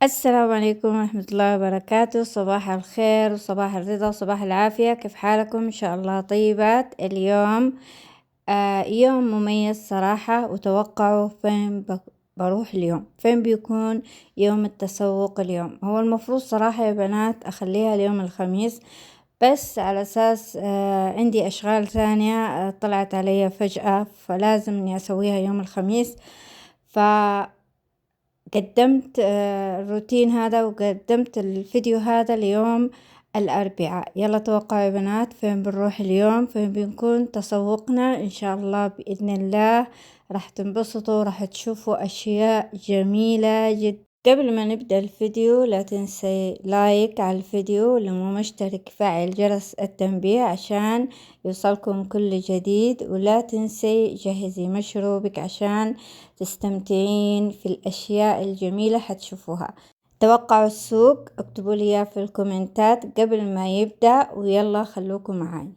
السلام عليكم ورحمة الله وبركاته. صباح الخير وصباح الرضا وصباح العافية. كيف حالكم؟ إن شاء الله طيبات. اليوم يوم مميز صراحة. وتوقعوا فين بروح اليوم؟ فين بيكون يوم التسوق؟ اليوم هو المفروض صراحة يا بنات أخليها اليوم الخميس، بس على أساس عندي أشغال ثانية طلعت علي فجأة، فلازم إني أسويها يوم الخميس. ف قدمت الروتين هذا وقدمت الفيديو هذا ليوم الأربعاء. يلا توقعوا يا بنات فين بنروح اليوم؟ فين بنكون تسوقنا؟ إن شاء الله بإذن الله راح تنبسطوا، راح تشوفوا أشياء جميلة جدا. قبل ما نبدأ الفيديو لا تنسي لايك على الفيديو، اللي مو مشترك فعل جرس التنبيه عشان يوصلكم كل جديد، ولا تنسي جهزي مشروبك عشان تستمتعين في الأشياء الجميلة حتشوفوها. توقعوا السوق، اكتبوا لي إياه في الكومنتات قبل ما يبدأ، ويلا خلوكم معاي.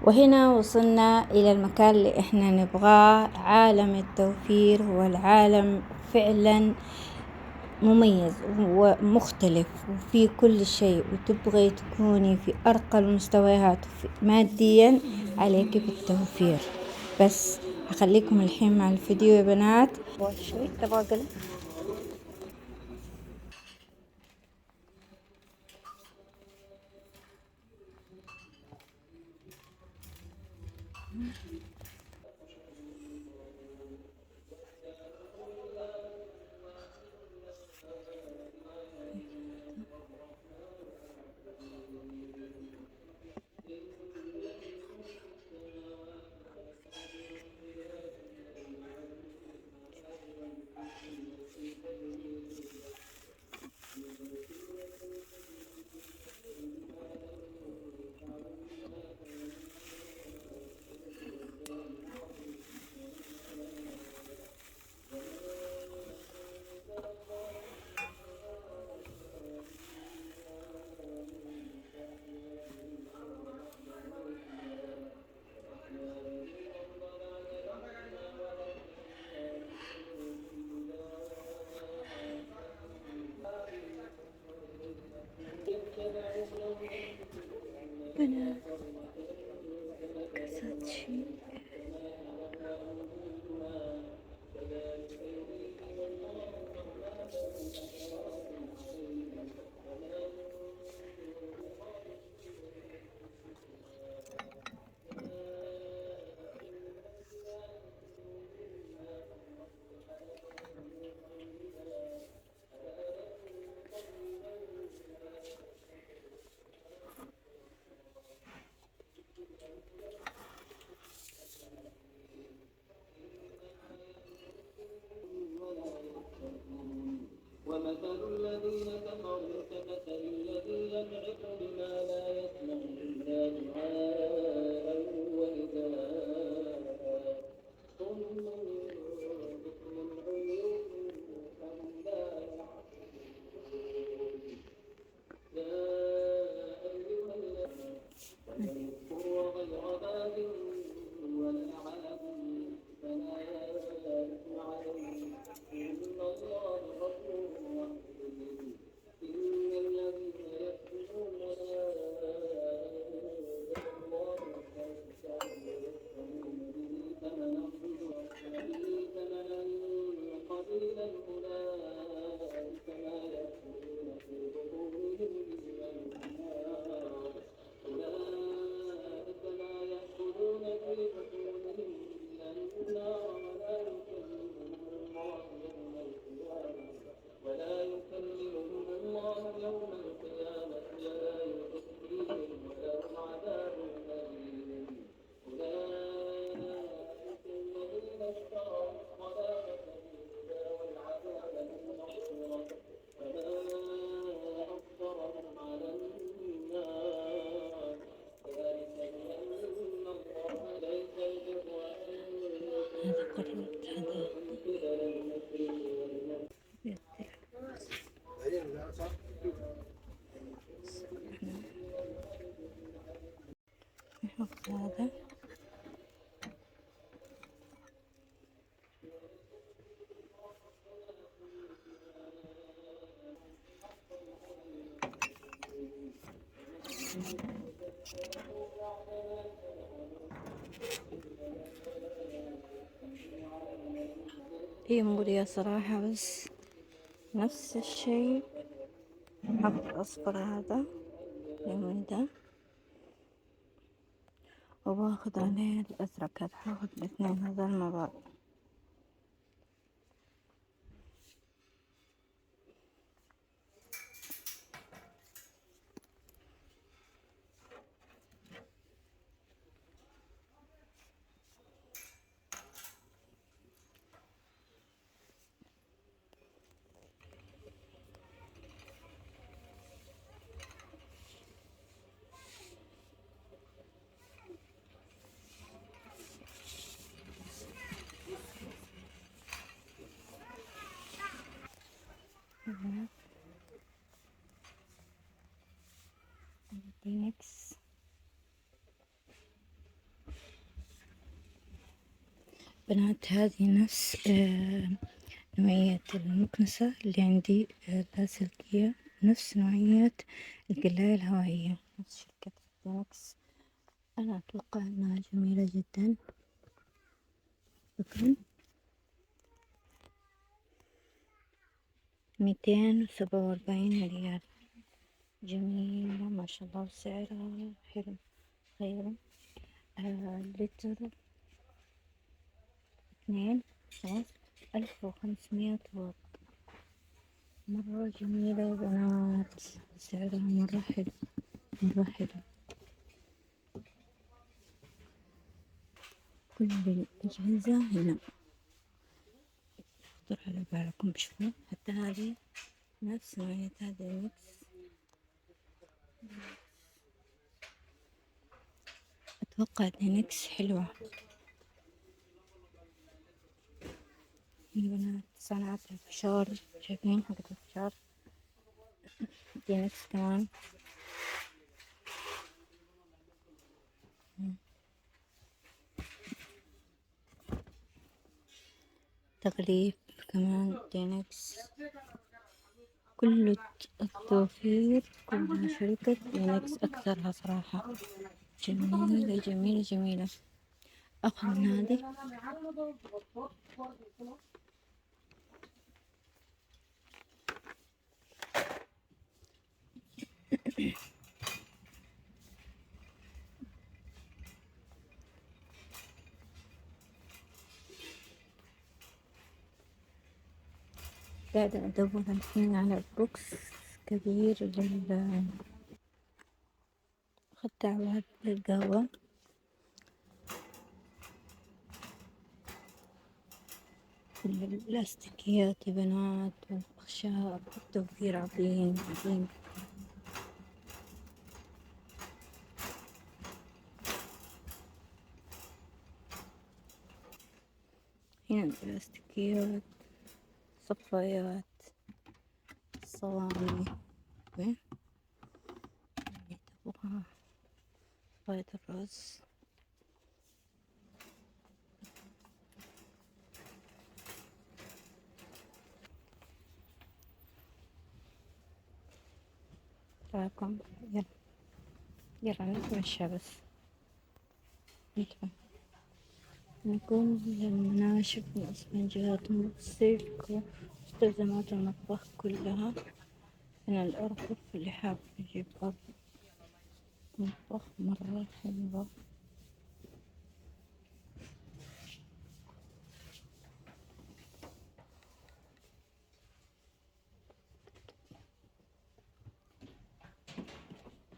وهنا وصلنا إلى المكان اللي إحنا نبغاه. عالم التوفير هو العالم فعلا مميز ومختلف وفي كل شيء، وتبغي تكوني في أرقى المستويات ماديا عليك بالتوفير. بس أخليكم الحين مع الفيديو يا بنات. بنات كسرت شيء. ومثل الذين كفروا كمثل الذي ينعق بما لا يسمع إلا دعاء ونداء صم بكم عمي فهم لا يعقلون. يا أيها الذين ومن يكفر غير باب ولا عاد فلا إثم عليه إن الله غفور رحيم. إن الذين يكفرون لا الله يشترون به ثمنا قليلا أولئك ما يأكلون في بطونهم إلا النار. أولئك ما يأكلون في بطونهم إلا النار. ولا يكلمهم الله يوم القيامة ولا يزكيهم ولهم عذاب أليم. أولئك الذين اشتروا الضلالة بالهدى والعذاب بالمغفرة فما أكثرهم على النار. ذلك بأن الله ليس البر أن قبل المشرك والمغرب. ناخذ هذا هي مغرية صراحة، بس نفس الشي حط الأصفر هذا اليمين ده، وباخذ عليه الأزرق هذا، هاخذ الاثنين هذول مع بعض. ميكس. بنات هذه نفس نوعية المكنسة اللي عندي، اللاسلكية، نفس نوعية القلاية الهوائية، نفس شركة فينيكس. أنا أتوقع أنها جميلة جدا. شكرا. 247 ريال، جميلة ما شاء الله، وسعرها حلو خير. لتر 2، خلاص، 1500 واط. مرة جميلة يا بنات، سعرها مرة حلو، مرة حلو. كل الأجهزة هنا، خطر على بالكم. شوفوا حتى هذه نفس نوعية هذا الميكس. أتوقع دينكس حلوة يا بنات. صنعت الفشار، شايفين حقة الفشار؟ دينكس كمان. تغليف كمان دينكس. كل التوفير كلها شركة دينكس أكثرها صراحة. جميلة جميلة جميلة. أخذ من هذه. قاعدة أدور الحين على بوكس كبير أخذت دعوات للقهوة. كل البلاستيكيات يا بنات والأخشاب، التوفير عظيم عظيم. هنا البلاستيكيات، صفايات، صواني، وين اللي تبغى، صفاية الرز. راكم، يلا يلا نتمشى بس. ندخل نقوم للمناشف والإسفنجات والسلك ومستلزمات المطبخ كلها. هنا الأرفف اللي حاب يجيب أرفف مطبخ مرة حلوة.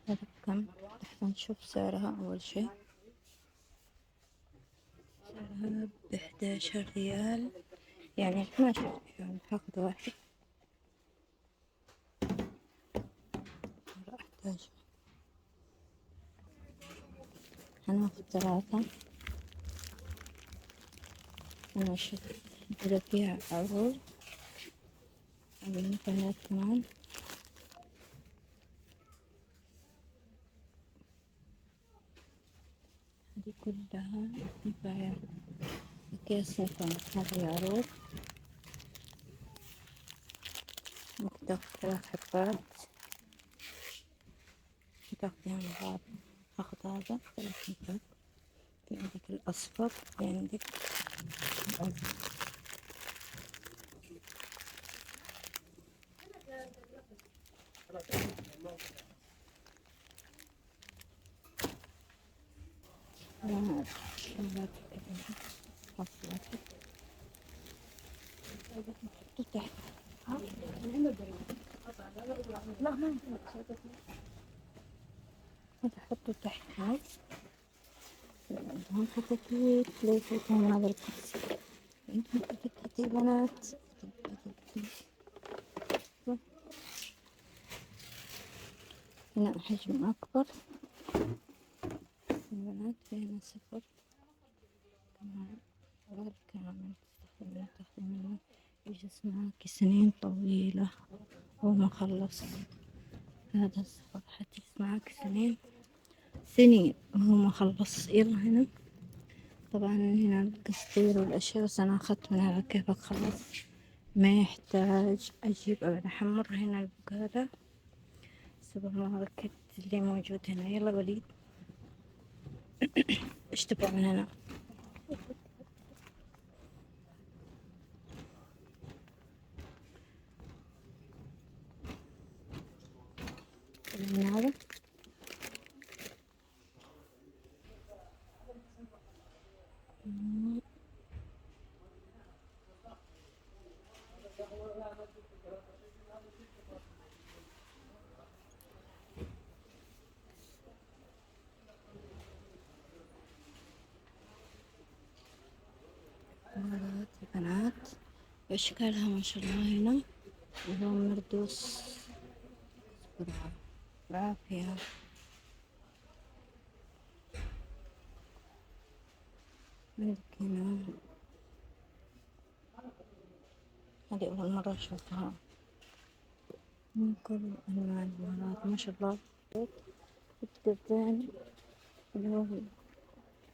هذا بكم؟ لحظة نشوف سعرها أول شي. سعرها ب11 ريال، يعني 12 ريال. هاخد واحد، مرة أحتاج. هناخد 3. أنا شفت إذا فيها عروض على النفايات كمان. دي كلها نباية أكياس خيارات مقدار 3 حبات تاخديها مع بعض. هاخد هذا 3 حبات. في عندك الأصفر، في عندك الأزرق. تحت. لا ما حطه تحت هاي. هون حطيت ليش يكون هذا الكرسي. انتم حطيت بنات. هنا حجم أكبر البنات، هنا صفر كمان غير كامل تستخدم منه. يجلس معاكي سنين طويلة وما خلص. هذا الصفر حتجلس معاكي سنين وهو ما خلص. يلا هنا طبعا هنا القصدير والأشياء، بس أنا أخذت من هذا كيف أخلص. ما يحتاج أجيب أبدا. حمر هنا البقالة سوبر ماركت اللي موجود هنا. يلا وليد ايش تبغى من هنا؟ من هذا مرات البنات بأشكالها ما شاء الله. هنا اللون مردوس بالعافية. عندك هنا هذه أول مرة أشوفها من كل أنواع البهارات ما شاء الله. الدبان اللي هو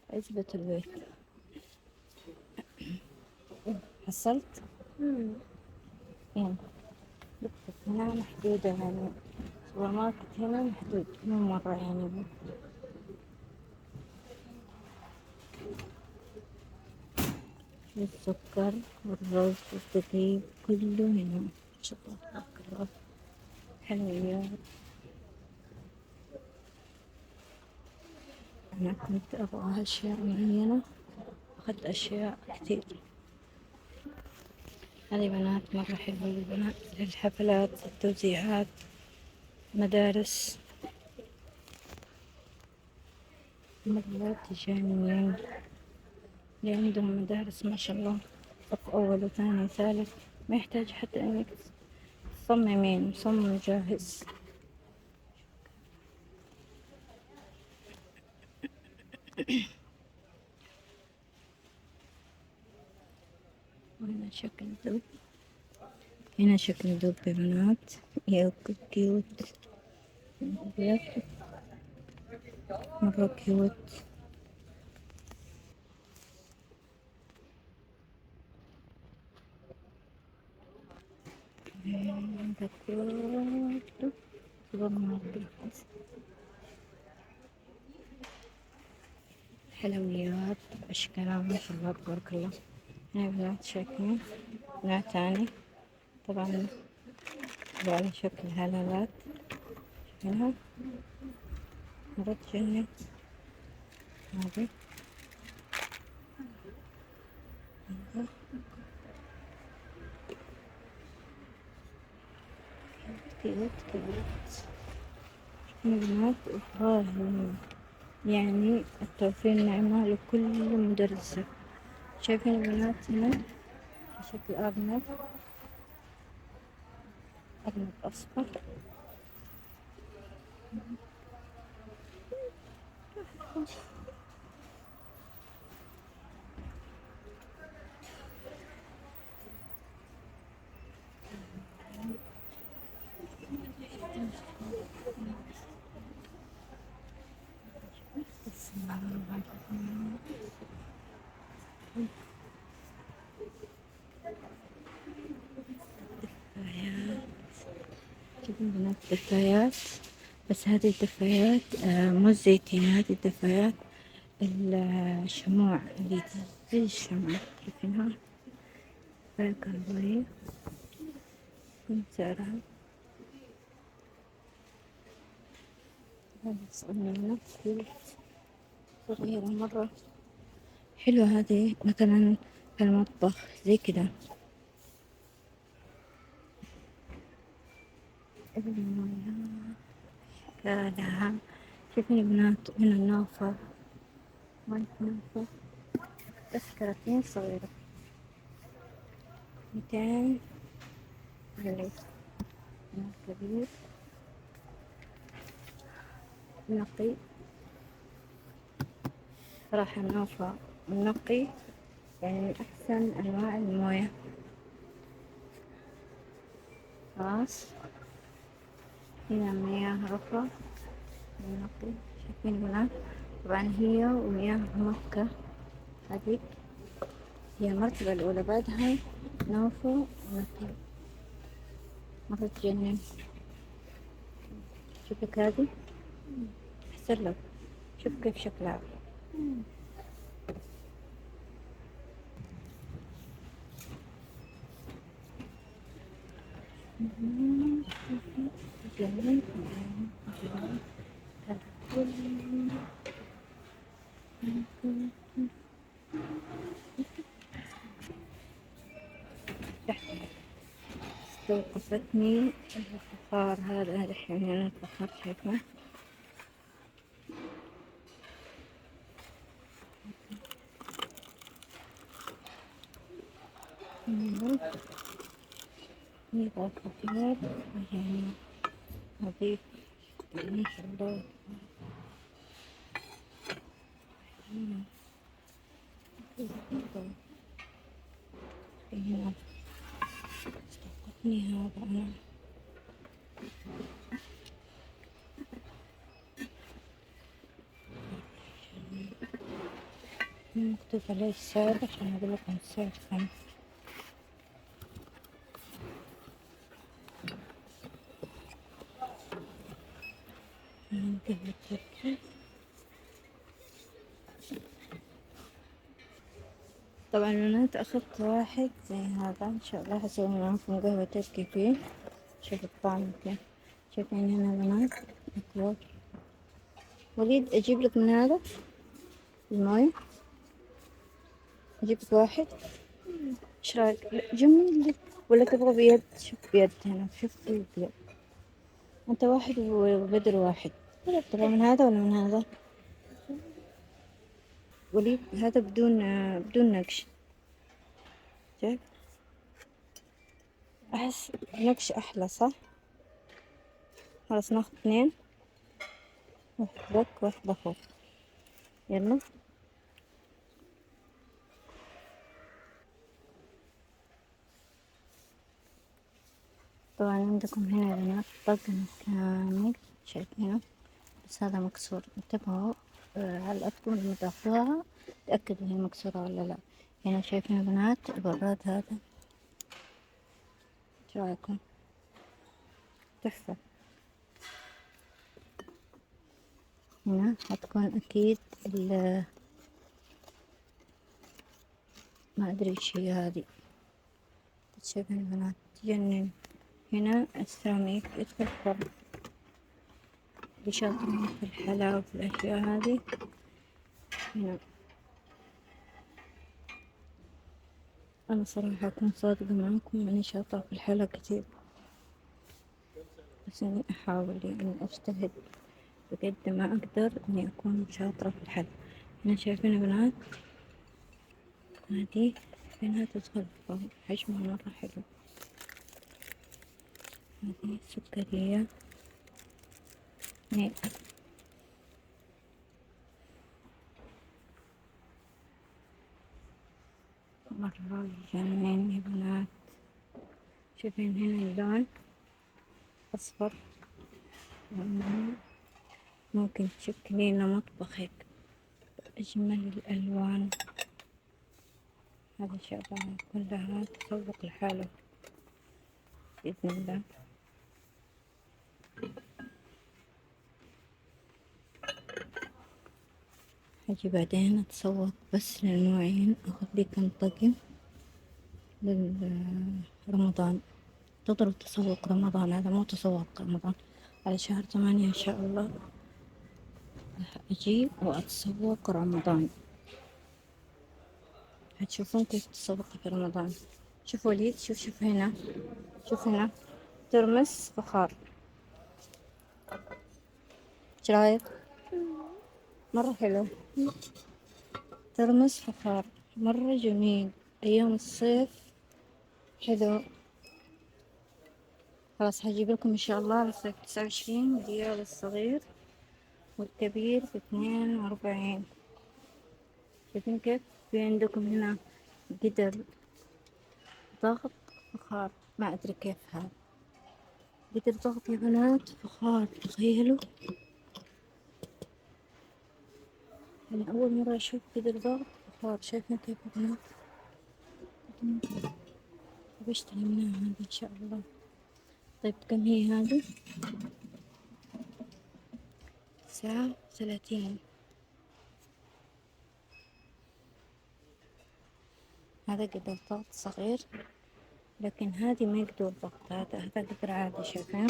عزبة البيت. حصلت؟ يعني هنا محدودة، يعني سوبر ماركت هنا محدود مو مرة يعني. السكر والرز والدقيق كله هنا ما شاء الله تبارك الله. حلويات. أنا كنت أبغى أشياء معينة أخذت أشياء كتير. هذه بنات مرة حلوة للبنات للحفلات التوزيعات مدارس. مرات تجانين اللي عندهم مدارس ما شاء الله صف أول وثاني وثالث ما يحتاج حتى إنك تصممين، مصمم جاهز. وهنا شكل ذوب. هنا شكل ذوب يا بنات يا كيوت مرة كيوت. هذا كله سوبر ماركت. حلويات أشكالها ما شاء الله تبارك الله. هنا بنات شايفين نوع تاني طبعا على شكل هلالات. هنا مرة تجنن. هذه كيوت. بنات والله يعني التوفير نعمة لكل مدرسة. شايفين البنات هنا شكل أرنب أصفر. شوفوا بنات الدفايات، بس هذه الدفايات مو الزيتية، هذه الدفايات الشموع اللي زي الشمعة، شايفينها؟ دفاية كهربائية. كم سعرها؟ هذه صغيرة صغيرة مرة حلوة. هذه مثلا في المطبخ زي كده. شكلها شوفين البنات هنا النافة، مايك نافة بس 30 صغيرة، 200 علي. هنا كبير نقي، صراحة النافة النقي يعني من أحسن أنواع الموية. خلاص هنا مياه رفرة نقي، شايفين البنات؟ طبعا هي ومياه مكة هذيك هي المرتبة الأولى، بعدها نوفو نقي، مرة تجنن. شوفك هذه أحسن لك، شوف كيف شكلها. جميل. استوقفتني الفخار هذا الحين، هنا الفخار شايفه؟ يبغى كثير يعني نظيف ما شاء الله. هنا استوقفني هذا أنا. مكتوب عليه السعر عشان أقول لكم السعر كم. قهوة تركي. طبعا أنا أخذت واحد زي هذا، إن شاء الله هسوي معاكم قهوة تركي فيه. شوف الطعم كيف، شايفين هنا بنات أكواب. وليد أجيب لك من هذا الماي، أجيب لك واحد، إيش رأيك؟ لا، جميل ولا تبغى بيد؟ شوف بيد هنا، شوف في بيد. أنت واحد وبدر واحد. ولا تبغى من هذا ولا من هذا؟ وليد هذا بدون نقش، شايف؟ أحس نقش أحلى صح؟ خلاص ناخذ اثنين، واحد لك واحد لأخوك. يلا طبعا عندكم هنا يا بنات طقم كامل، شايفينه؟ بس هذا مكسور، انتبهوا على الأطقم لما تاخذوها تأكدوا هي مكسورة ولا لا. هنا شايفين يا بنات البراد هذا، شو رأيكم؟ تحفة. هنا حتكون أكيد ما أدري إيش هي هذه، شايفين يا بنات تجنن. هنا السيراميك يدخل الفرن، اللي شاطرين في الحلا وفي الأشياء هذه. هنا أنا صراحة أكون صادقة معاكم، ماني شاطرة في الحلا كتير، بس إني أحاول يعني أجتهد بقد ما أقدر إني أكون شاطرة في الحل. هنا شايفين يا بنات هذه بينها تدخل الفرن، حجمها مرة حلو. هذه سكرية نيل. مرة يجنن يا بنات. شايفين هنا اللون أصفر، ممكن تشكلينه مطبخ هيك. أجمل الألوان. هذه إن شاء الله كلها تسوق لحاله بإذن الله. هاجي بعدين أتسوق بس للنوعين، أخذ لي كم طقم لرمضان. تضرب تسوق رمضان، هذا مو تسوق رمضان، على شهر 8 إن شاء الله راح أجي وأتسوق رمضان. هتشوفون كيف تسوق في رمضان. شوف وليد، شوف هنا، شوف هنا ترمس فخار. ايش رايك؟ مرة حلو، ترمس فخار مرة جميل. أيام الصيف حلو. خلاص هجيب لكم إن شاء الله على صيف 29 ريال الصغير، والكبير ب42. شايفين كيف؟ في عندكم هنا قدر ضغط فخار، ما أدري كيف هذا قدر ضغط يا بنات فخار، تخيلوا. أنا أول مرة أشوف قدر ضغط فخار. شايفين كيف يا بنات؟ بشتري منها هذا إن شاء الله. طيب كم هي هذه؟ 39. هذا قدر ضغط صغير، لكن هذه ما يقدر ضغط، هذا قدر عادي. شايفين؟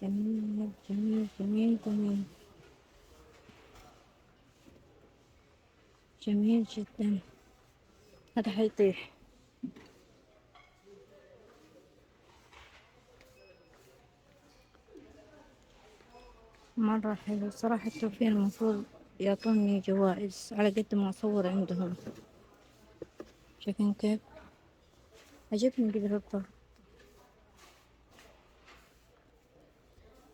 جميل جميل جميل جميل جميل جدا. هذا حيطيح. مرة حلو صراحة. التوفير المفروض يعطوني جوائز على قد ما أصور عندهم. شايفين كيف؟ عجبني قدر الضغط.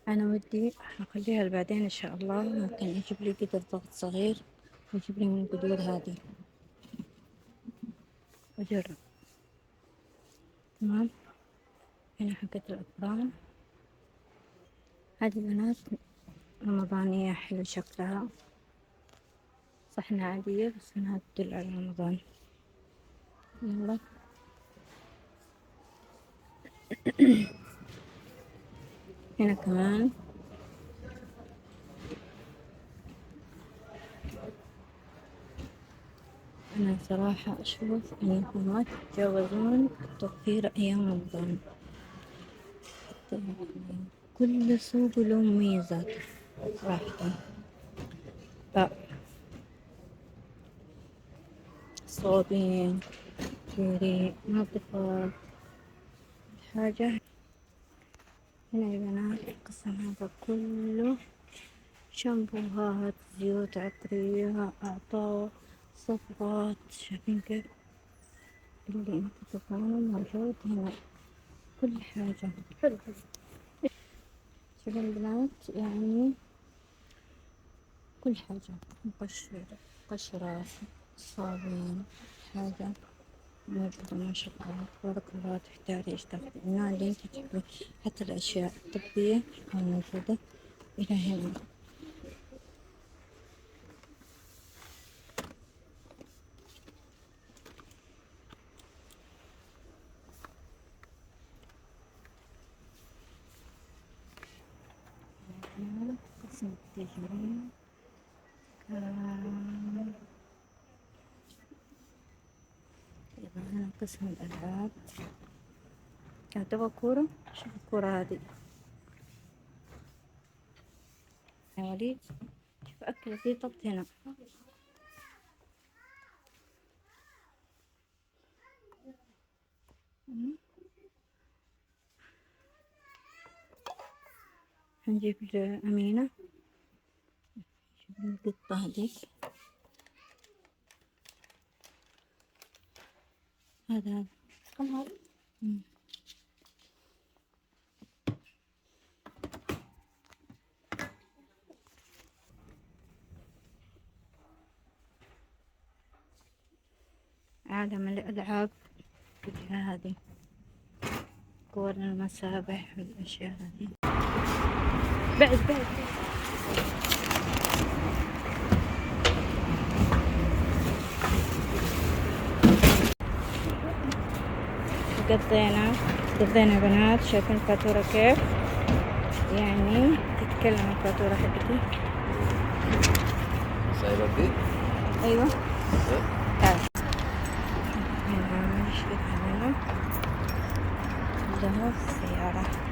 أنا ودي أخليها لبعدين إن شاء الله، ممكن يجيب لي قدر ضغط صغير ويجيب لي من القدور هذه وأجرب. تمام. هنا حقت الأفران. هذه بنات رمضانية حلو شكلها، صحنة عادية بس إنها تدل على رمضان. يلا. هنا كمان أنا صراحة أشوف إنكم ما تتجاوزون توفير أيام رمضان. كل سوق له مميزات صراحة. صوابين، كيري، نظفة حاجة. هنا يا بنات القسم هذا كله شامبوهات، زيوت عطرية، أعطار، صبغات. شايفين كيف؟ اللي انت تبغونه موجود هنا، كل حاجة. حلو. شوفوا البنات، يعني كل حاجة، قشرة، صابين، حاجة موجودة ما شاء الله تبارك الله. تحتاجي ايش تاخذي النوع اللي انت تحبيه، حتى الأشياء الطبية موجودة إلى هنا. قسم التجميل يبقى هنا قسم الألعاب. تبغى كورة؟ شوف الكورة هذه يا وليد، شوف أكلة في طبت هنا. هنجيب لأمينة، شوف القطة هذيك. هذا كم هذا؟ عالم الألعاب كلها هذه، كور المسابح والأشياء هذه. بعد قضينا بنات. شايفين الفاتورة كيف؟ يعني تتكلم الفاتورة حقتي. سايبة دي؟ أيوة تعال هنا نشرب هنا. ده هو السيارة.